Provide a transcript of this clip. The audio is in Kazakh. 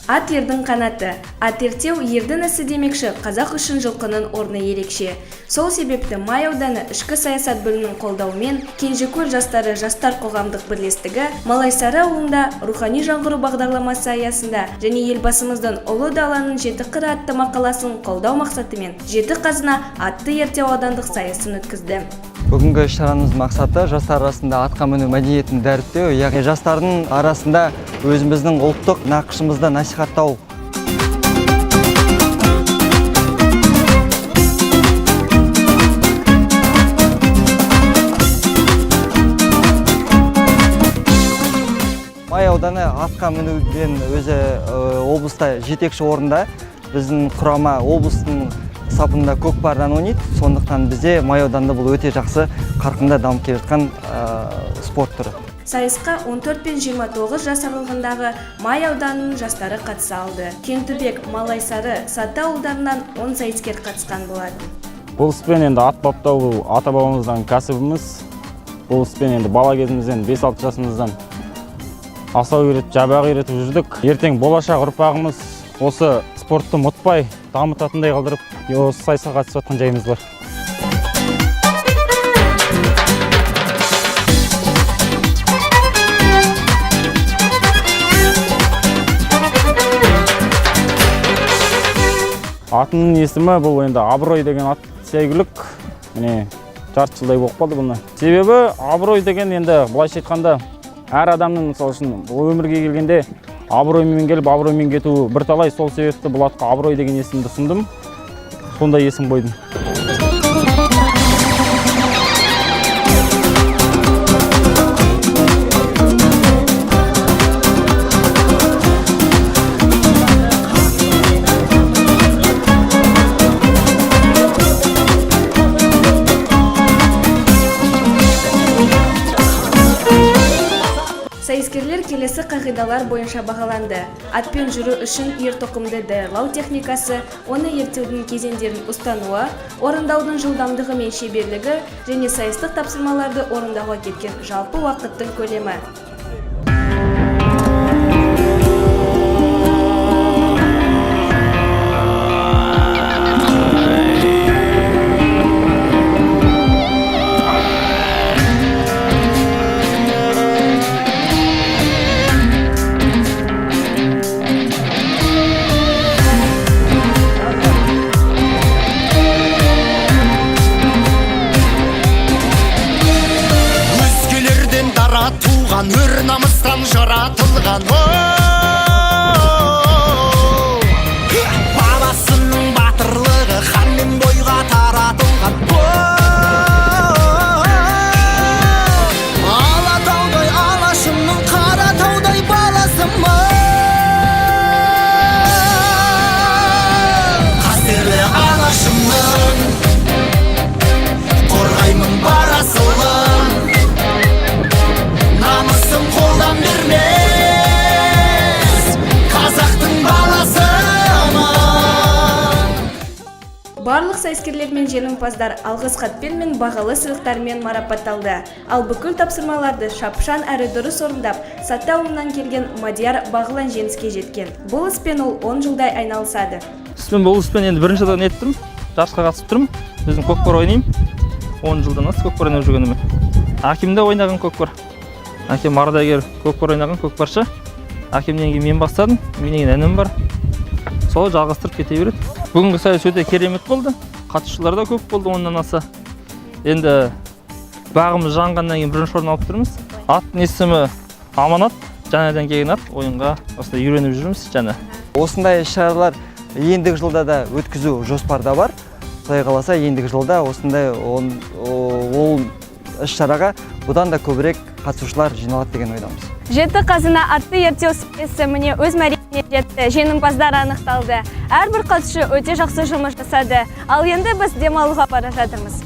Ат ердің қанаты. Ат ерттеу ердің ісі демекші, қазақ үшін жылқының орны ерекше. Сол себепті Май ауданы ішкі саясат бөлімінің қолдауымен Кенжекөл жастары жастар қоғамдық бірлестігі Малайсары ауылында рухани жаңғыру бағдарламасы аясында және елбасымыздың ұлы даланың жеті қыры атты мақаласын қолдау мақсатымен Жеті қазына атты ерттеу аудандық сайысын өткізді. Бүгінгі шараның мақсаты жастар арасында атқа міну мәдениетін дәріптеу, яғни жастардың арасында өзіміздің ұлттық нақышымызды насихаттау. Май ауданы атқа мінуден өзі облыста жетекші орында. Біздің құрама облыстың сапында көкпардан ойнайды. Сондықтан бізде Май ауданында бұл өте жақсы қарқында дамып келе жатқан спорт түрі. Сайысқа 14 пен 29 жас аралығындағы Май ауданының жастары қатыса алды. Кентүбек, Малайсары, Саты ауылдарынан 10 сайыскер қатысқан болады. Бұл іспен енді ат баптау бұл ата-бабамыздан кәсібіміз. Бұл іспен енді бала кезімізден 5-6 жасымыздан асау үйретіп, жабағы үйретіп жүрдік. Ертең болашақ ұрпағымыз осы спортты ұмытпай, дамытатындай қалдырып, осы сайысқа қатысып жатқан жайымыз бар. Атының есімі бұл енді абырой деген ат сәйгүлік. Міне жарты жылдай болып қалды бұны. Себебі абырой деген енді былайша айтқанда әр адамның мысалы үшін өмірге келгенде абыроймен келіп, абыроймен кетуі бірталай. Сол себепті бұл атқа абырой деген есімді ұсындым. Сондай есім қойдым. Сайыскерлер келесі қағидалар бойынша бағаланды. Атпен жүру үшін ер-тоқымды даярлау техникасы, оны ерттеудің кезеңдерін ұстануы, орындаудың жылдамдығы мен шеберлігі және сайыстық тапсырмаларды орындауға кеткен жалпы уақыттың көлемі. Өр намыстан жаратылған бабасының батырлығы ханмен бойға таратылған Алатаудай алашымның қаратаудай баласымын қастерлі алашымның қорғаймын бар асылын қолдан бермес қазақтың баласымын. Барлық сайыскерлер мен жеңімпаздар алғыс хатпен мен бағалы сыйлықтармен марапатталды. Ал бүкіл тапсырмаларды шапшаң әрі дұрыс орындап, Саты ауылынан келген Мадияр бағылан жеңіске жеткен. Бұл іспен ол 10 жылдай айналысады. Бұл іспен енді бірінші жылдан еттім, жарысқа қатысып тұрмын. Өзім көкпар ойнаймын. 10 жылдан ас көкпар ойнап жүргеніме. Әкемде ойнаған көкпар. Әкем ардагер көкпар ойнаған көкпаршы. Әкемнен кейін мен бастадым. Менен інім бар. Сол жалғастырып кете береді. Бүгінгі сайыс өте керемет болды. Қатысушылар да көп болды, оннан аса. Енді бағымыз жанғаннан кейін бірінші орын алып тұрмыз. Аттың есімі Аманат, жаңадан келген ат. Ойынға осылай үйреніп жүрміз жаңа. Осындай шаралар ендігі жылда да өткізу жоспарда бар. Құдай қаласа ендігі жылда осындай ол іс-шараға бұдан да көбірек қатысушылар жиналады деген ойдамыз. Жеті қазына атты ерттеу сайысы міне өз мәресіне жетті. Жеңімпаздар анықталды. Әрбір қатысушы өте жақсы жұмыс жасады. Ал енді біз демалуға бара жатырмыз.